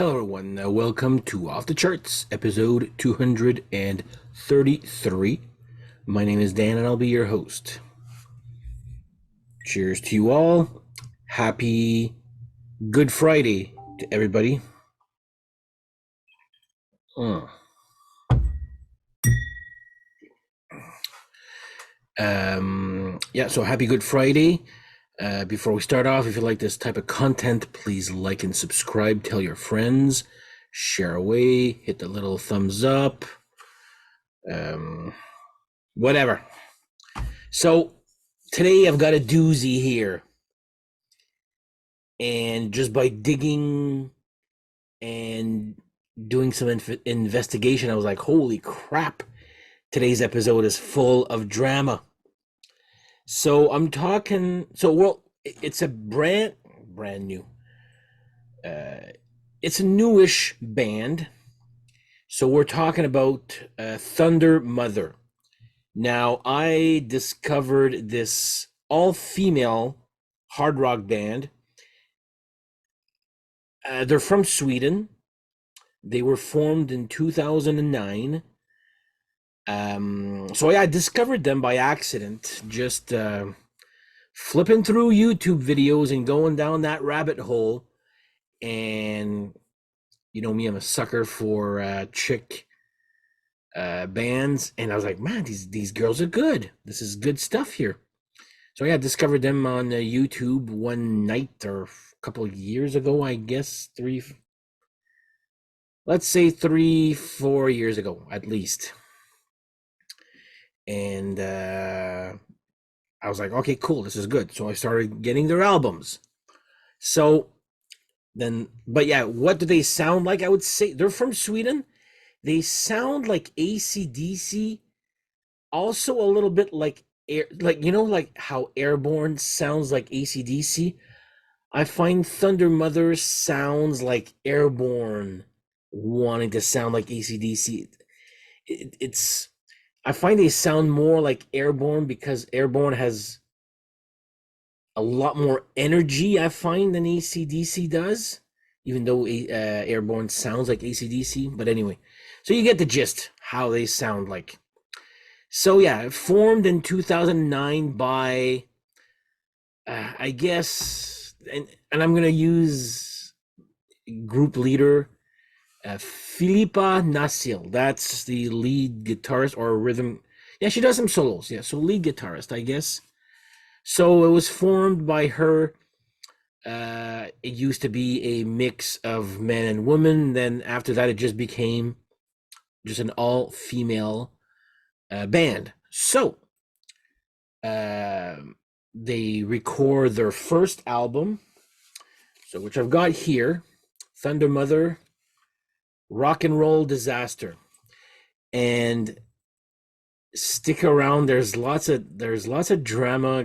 Hello, everyone. Welcome to Off the Charts, episode 233. My name is Dan, and I'll be your host. Cheers to you all. Happy Good Friday to everybody. Uh. So happy Good Friday. Before we start off, if you like this type of content, please like and subscribe. Tell your friends. Share away. Hit the little thumbs up. Whatever. So today I've got a doozy here. And just by digging and doing some investigation, I was like, holy crap, today's episode is full of drama. So I'm talking, it's a brand new, it's a newish band. So we're talking about Thundermother. Now, I discovered this all-female hard rock band. They're from Sweden. They were formed in 2009. I discovered them by accident, just flipping through YouTube videos and going down that rabbit hole. And you know me, I'm a sucker for chick bands, and I was like, man, these girls are good. This is good stuff here. So I discovered them on YouTube one night or a couple of years ago, I guess, 3-4 years ago at least. And I was like, okay, cool, this is good. So I started getting their albums. So then, but yeah, what do they sound like? I would say they're from Sweden. They sound like AC/DC, also a little bit like like how Airborne sounds like AC/DC. I find Thundermother sounds like Airborne wanting to sound like AC/DC. It's I find they sound more like Airborne because Airborne has a lot more energy, I find, than AC/DC does, even though Airborne sounds like AC/DC. But anyway, so you get the gist, how they sound like. So yeah, formed in 2009 by, I guess, and I'm going to use group leader Filipa Nasil. That's the lead guitarist or rhythm. Yeah, she does some solos. Yeah, so lead guitarist, I guess. So it was formed by her. It used to be a mix of men and women. Then after that, it just became just an all-female band. So they record their first album, so which I've got here, Thundermother, Rock and Roll Disaster. And stick around, there's lots of drama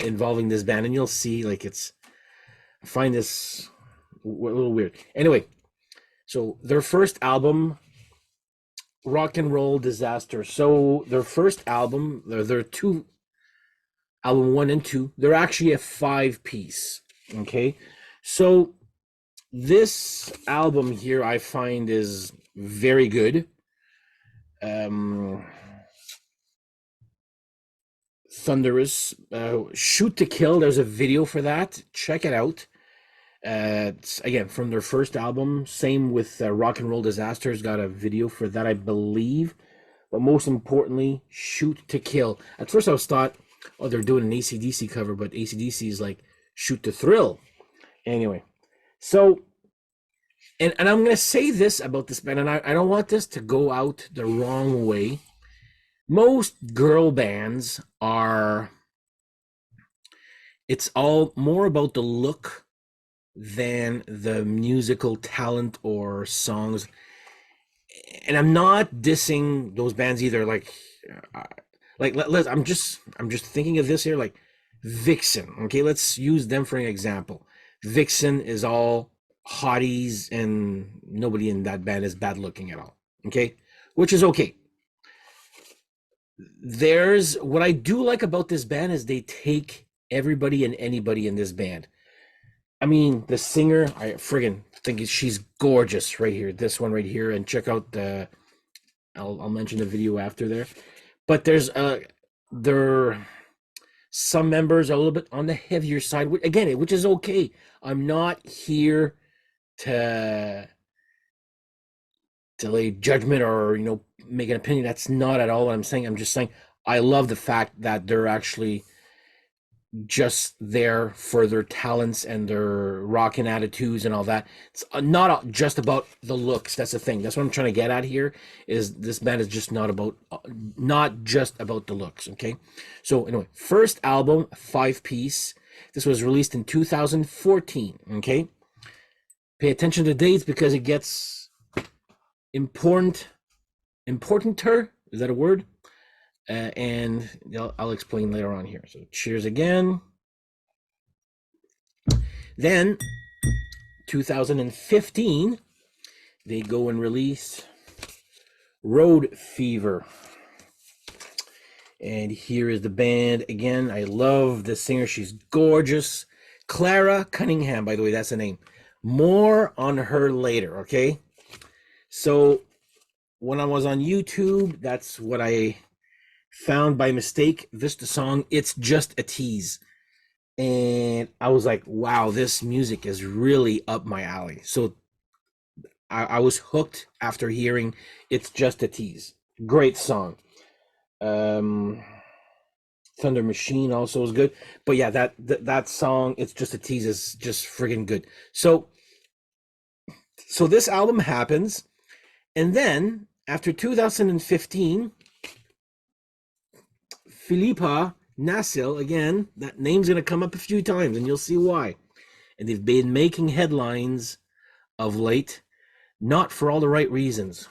involving this band, and you'll see, like, I find this a little weird. Anyway, so their first album, Rock and Roll Disaster. So their first album, their two, album 1 and 2, they're actually a 5-piece. Okay, so this album here I find is very good. Thunderous, Shoot to Kill, there's a video for that, check it out. It's again from their first album. Same with Rock and Roll Disasters, got a video for that, I believe. But most importantly, Shoot to Kill. At first I was thought, oh, they're doing an AC/DC cover, but AC/DC is like Shoot to Thrill. Anyway, so and I'm going to say this about this band, and I don't want this to go out the wrong way. Most girl bands are, it's all more about the look than the musical talent or songs. And I'm not dissing those bands either. I'm just thinking of this here, like Vixen. Okay, let's use them for an example. Vixen is all hotties, and nobody in that band is bad looking at all. Okay, which is okay. There's what I do like about this band is they take everybody and anybody in this band. I mean, the singer, I friggin' think she's gorgeous right here. This one right here, and check out the. I'll mention the video after there, but there some members are a little bit on the heavier side, again, which is okay. I'm not here to lay judgment or make an opinion. That's not at all what I'm saying. I'm just saying I love the fact that they're actually just there for their talents and their rocking attitudes and all that. It's not just about the looks. That's the thing. That's what I'm trying to get at here. Is this band is just not just about the looks. Okay, so anyway, first album, 5-piece. This was released in 2014. Okay, pay attention to dates because it gets importanter. Is that a word? And I'll explain later on here. So cheers again. Then 2015, they go and release Road Fever. And here is the band again. I love the singer. She's gorgeous. Clara Cunningham, by the way, that's the name. More on her later, okay? So when I was on YouTube, that's what I found by mistake. The song It's Just a Tease, and I was like, wow, this music is really up my alley. So I was hooked after hearing It's Just a Tease. Great song. Thunder Machine also is good, but yeah, that song It's Just a Tease is just friggin' good. So this album happens, and then after 2015, Philippa Nassil, again, that name's going to come up a few times, and you'll see why. And they've been making headlines of late, not for all the right reasons.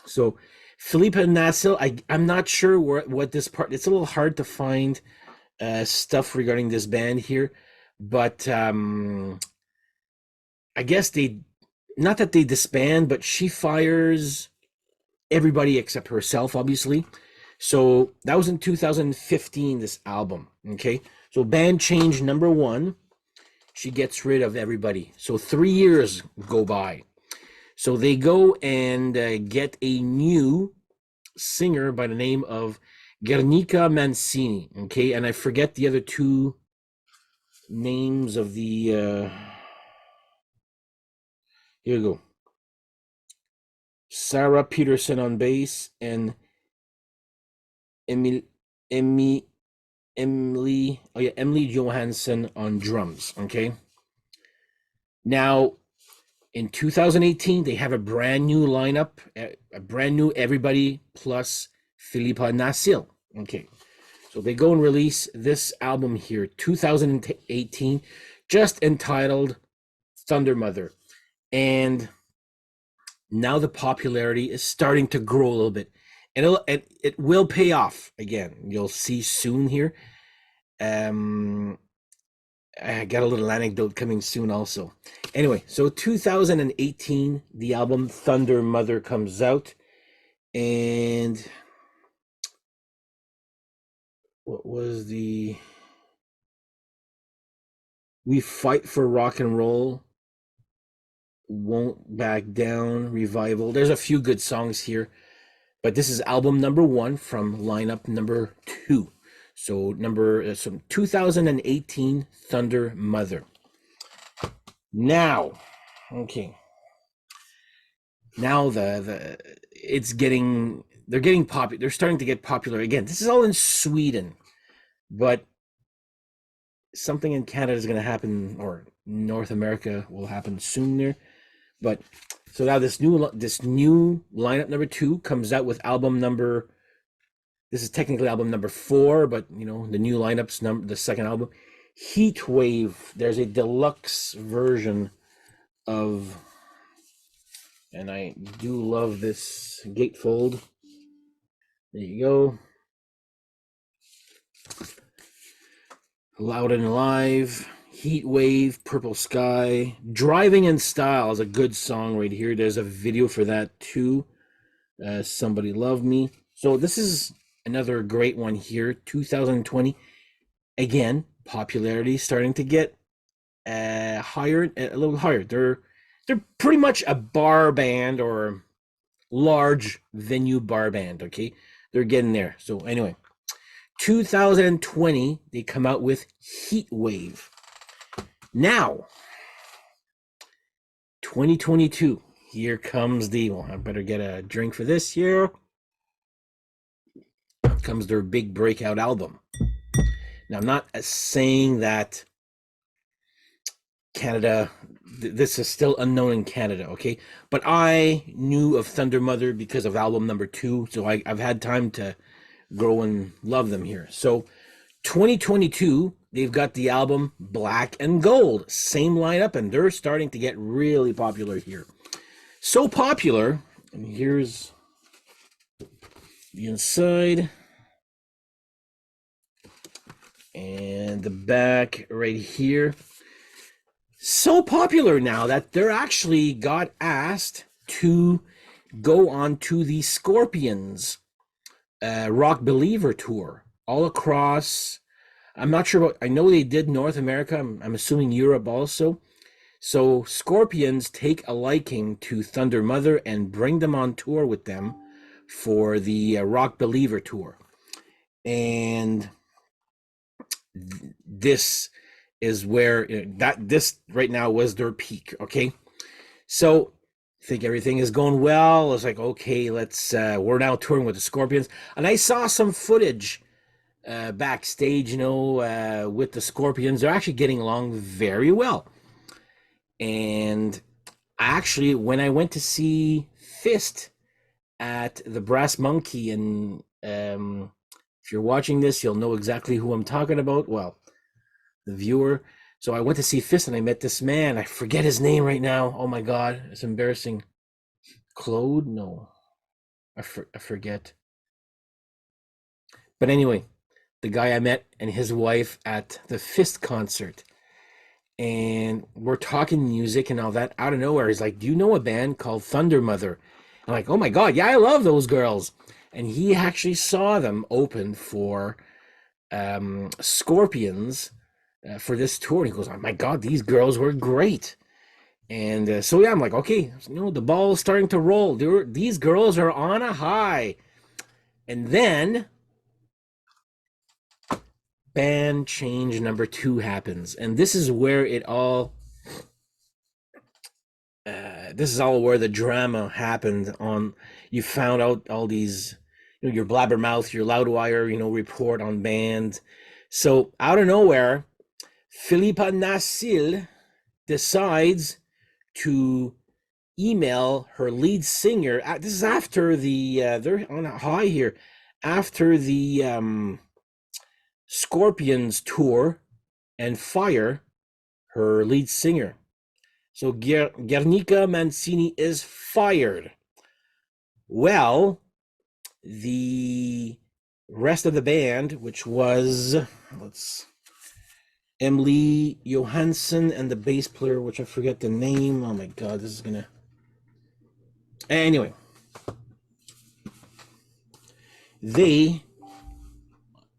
So Philippa Nassil, I'm not sure what this part, it's a little hard to find stuff regarding this band here, but I guess not that they disband, but she fires everybody except herself, obviously. So that was in 2015, this album. Okay. So band change number 1, she gets rid of everybody. So 3 years go by. So they go and get a new singer by the name of Guernica Mancini. Okay. And I forget the other 2 names of the, here we go. Sarah Peterson on bass and Emily Johansson on drums. Okay. Now, in 2018, they have a brand new lineup, a brand new everybody plus Philippa Nassil. Okay. So they go and release this album here, 2018, just entitled Thundermother. And now the popularity is starting to grow a little bit. And it will pay off again. You'll see soon here. I got a little anecdote coming soon also. Anyway, so 2018, the album Thundermother comes out. And what was the... We Fight for Rock and Roll, Won't Back Down, Revival. There's a few good songs here. But this is album number 1 from lineup number 2. So 2018 Thundermother. Now, okay. Now they're getting popular. They're starting to get popular again. This is all in Sweden, but something in Canada is going to happen, or North America will happen soon there. But so now this new lineup number 2 comes out with album number. This is technically album number 4, but the new lineup's the second album, Heat Wave. There's a deluxe version of, and I do love this gatefold. There you go. Loud and Alive, Heat Wave, Purple Sky, Driving in Style is a good song right here. There's a video for that too. Somebody Love Me. So this is another great one here. 2020. Again, popularity starting to get higher, a little higher. They're pretty much a bar band or large venue bar band. Okay, they're getting there. So anyway, 2020 they come out with Heat Wave. Now, 2022. Here comes well, I better get a drink for this here. Comes their big breakout album. Now, I'm not saying that Canada, this is still unknown in Canada, okay? But I knew of Thundermother because of album number 2, so I've had time to grow and love them here. So 2022, they've got the album Black and Gold, same lineup, and they're starting to get really popular here. So popular, and here's the inside and the back right here. So popular now that they're actually got asked to go on to the Scorpions Rock Believer tour all across. I'm not sure I know they did North America. I'm assuming Europe also. So Scorpions take a liking to Thundermother and bring them on tour with them for the Rock Believer tour. And this is where this right now was their peak. Okay, so I think everything is going well. It's like, okay, let's we're now touring with the Scorpions, and I saw some footage backstage, with the Scorpions. They're actually getting along very well. And actually, when I went to see Fist at the Brass Monkey, and if you're watching this, you'll know exactly who I'm talking about. Well, the viewer. So I went to see Fist, and I met this man. I forget his name right now. Oh my God, it's embarrassing. Claude? No, I forget. But anyway, the guy I met and his wife at the Fist concert. And we're talking music and all that. Out of nowhere, he's like, do you know a band called Thundermother? I'm like, oh my God, yeah, I love those girls. And he actually saw them open for Scorpions for this tour. And he goes, oh my God, these girls were great. And so, yeah, I'm like, okay, the ball is starting to roll. These girls are on a high. And then band change number 2 happens. And this is where it all... this is all where the drama happened. You found out all these, your blabbermouth, your loudwire, report on band. So out of nowhere, Philippa Nasil decides to email her lead singer. This is after they're on a high here, after the Scorpions tour, and fire her lead singer. So Guernica Mancini is fired. Well, the rest of the band, which was Emily Johansson and the bass player, which I forget the name. Oh my God, this is gonna... Anyway, they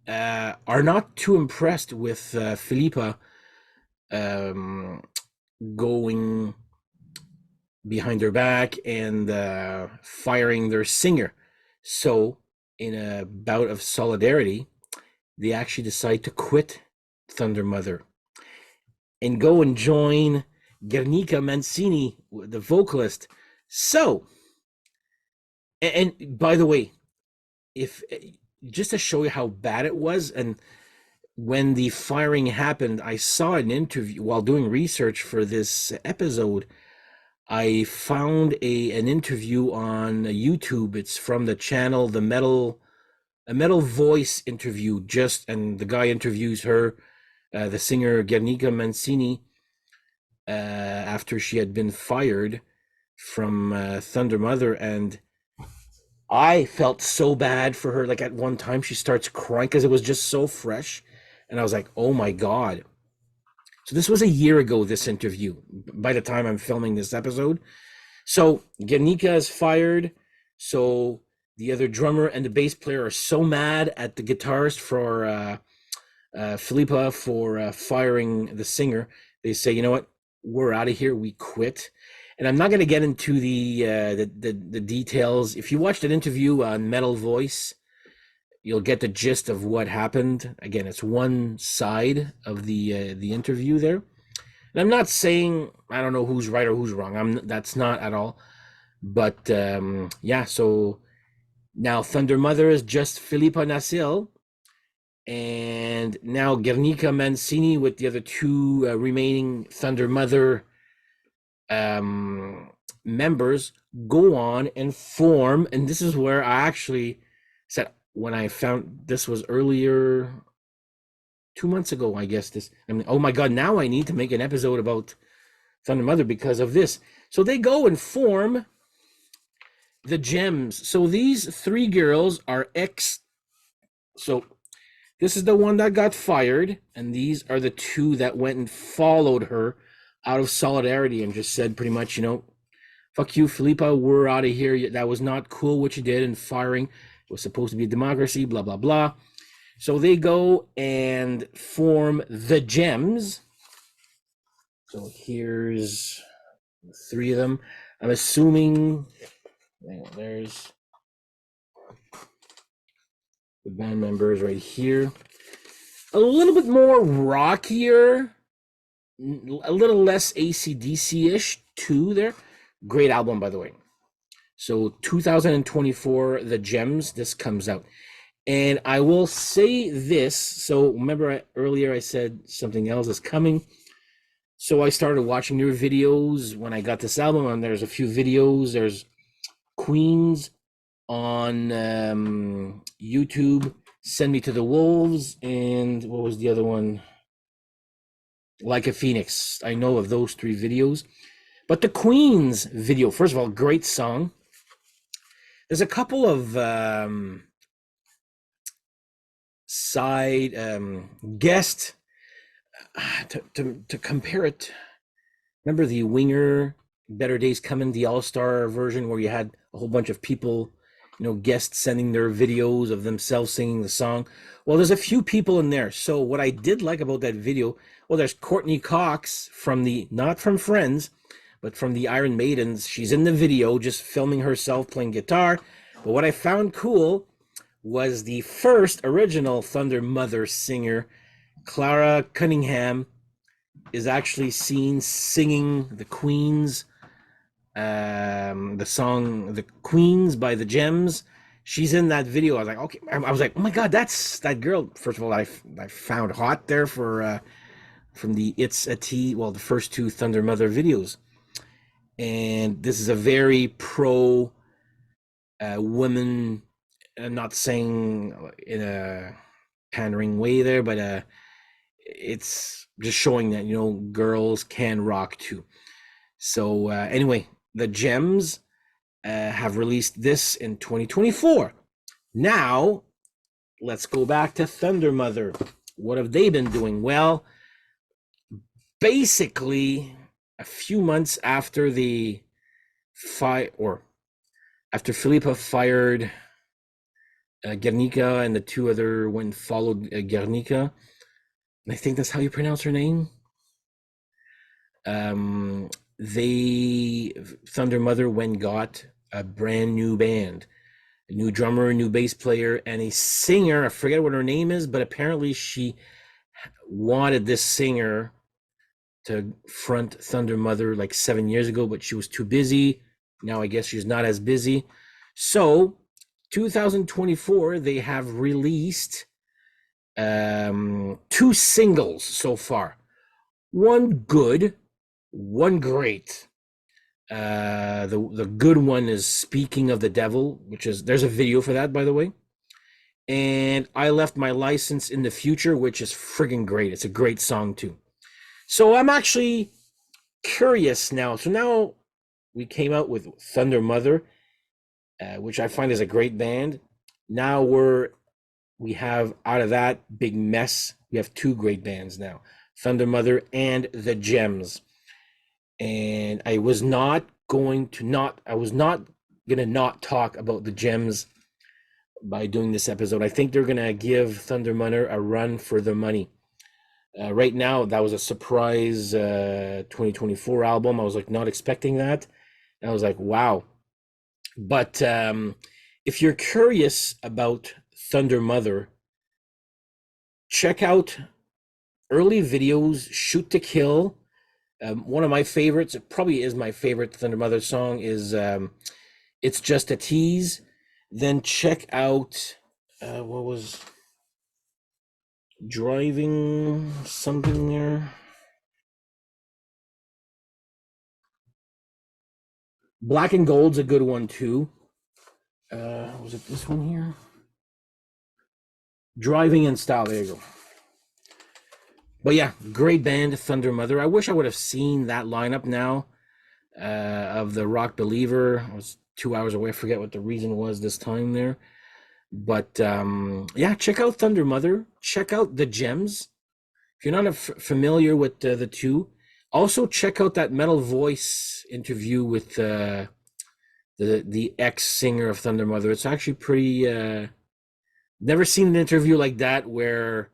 are not too impressed with Philippa going behind their back and firing their singer. So, in a bout of solidarity, they actually decide to quit Thundermother and go and join Guernica Mancini, the vocalist. So, and by the way, if just to show you how bad it was, and when the firing happened, I saw an interview while doing research for this episode. I found an interview on YouTube. It's from the channel a Metal Voice interview. And the guy interviews her, the singer Guernica Mancini, after she had been fired from Thundermother, and I felt so bad for her. Like at one time, she starts crying because it was just so fresh, and I was like, "Oh my God!" So this was a year ago. This interview. By the time I'm filming this episode, so Guernica is fired. So the other drummer and the bass player are so mad at the guitarist for Philippa for firing the singer. They say, you know what, we're out of here. We quit. And I'm not going to get into the details. If you watched an interview on Metal Voice, you'll get the gist of what happened. Again, it's one side of the interview there. And I'm not saying I don't know who's right or who's wrong. That's not at all. But yeah, so now Thundermother is just Filippa Nasil, and now Guernica Mancini with the other two remaining Thundermother members go on and form. And this is where I actually said when I found this was earlier 2 months ago, I guess this. I mean, oh my God, now I need to make an episode about Thundermother because of this. So they go and form the Gems. So these three girls are ex. So this is the one that got fired, and these are the two that went and followed her out of solidarity and just said pretty much, you know, fuck you, Felipa, we're out of here. That was not cool what you did in firing. It was supposed to be a democracy, blah, blah, blah. So they go and form the Gems. So here's three of them. I'm assuming there's the band members right here. A little bit more rockier, a little less AC/DC-ish too there. Great album, by the way. So 2024, The Gems, this comes out. And I will say this. So remember earlier I said something else is coming. So I started watching their videos when I got this album, and there's a few videos. There's Queens on YouTube, Send Me to the Wolves, and what was the other one? Like a Phoenix. I know of those three videos. But the Queens video, first of all, great song. There's a couple of side guest to compare it. Remember the Winger Better Days Coming, the All-Star version where you had a whole bunch of people, you know, guests sending their videos of themselves singing the song. Well, there's a few people in there. So what I did like about that video, well, there's Courtney Cox from not from Friends, but from the Iron Maidens. She's in the video just filming herself playing guitar. But what I found cool was the first original Thundermother singer, Clara Cunningham, is actually seen singing the Queens, the song "The Queens" by the Gems. She's in that video. I was like, okay. I was like, oh my God, that's that girl. First of all, I found hot there for from the It's a T. Well, the first two Thundermother videos, and this is a very pro women. I'm not saying in a pandering way there, but it's just showing that, you know, girls can rock too. So anyway, the Gems have released this in 2024. Now let's go back to Thundermother. What have they been doing? Well, basically a few months after the after Filippa fired Guernica and the two other went followed Guernica. I think that's how you pronounce her name. Thundermother went got a brand new band, a new drummer, a new bass player, and a singer. I forget what her name is, but apparently she wanted this singer to front Thundermother like 7 years ago, but she was too busy. Now I guess she's not as busy. So 2024, they have released two singles so far. One good, one great. The good one is Speaking of the Devil, which is, there's a video for that, by the way. And I Left My License in the Future, which is friggin' great. It's a great song too. So I'm actually curious now. So now we came out with Thundermother, which I find is a great band. Now we have out of that big mess, we have two great bands now, Thundermother and the Gems. And I was not going to not talk about the Gems by doing this episode. I think they're gonna give Thundermother a run for their money. Right now, that was a surprise 2024 album. I was like not expecting that. And I was like, wow. But if you're curious about Thundermother, check out early videos, Shoot to Kill. One of my favorites, it probably is my favorite Thundermother song, is It's Just a Tease. Then check out, what was Driving something there? Black and Gold's a good one too. Was it this one here? Driving in Style. There you go. But yeah, great band, Thundermother. I wish I would have seen that lineup now of the Rock Believer. I was 2 hours away. I forget what the reason was this time there. But yeah, check out Thundermother. Check out the Gems. If you're not familiar with the two, also check out that Metal Voice interview with the ex singer of Thundermother. It's actually pretty. Never seen an interview like that where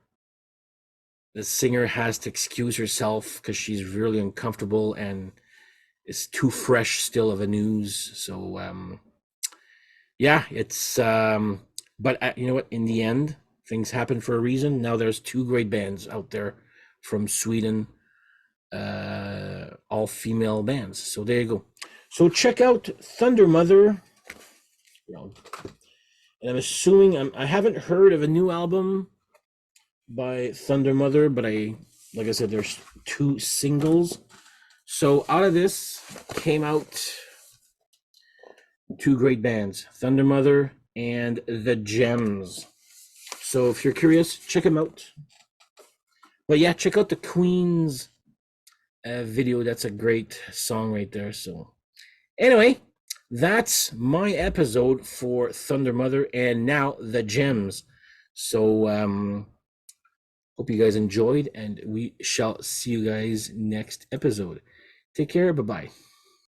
the singer has to excuse herself because she's really uncomfortable and it's too fresh still of a news. So yeah, it's but you know what? In the end, things happen for a reason. Now there's two great bands out there from Sweden, all female bands. So there you go. So check out Thundermother. And I'm assuming I haven't heard of a new album by Thundermother, but like I said, there's two singles. So out of this came out two great bands, Thundermother and The Gems. So if you're curious, check them out. But yeah, check out the Queen's video. That's a great song right there. So anyway, that's my episode for Thundermother and now The Gems. So hope you guys enjoyed, and we shall see you guys next episode. Take care. Bye-bye.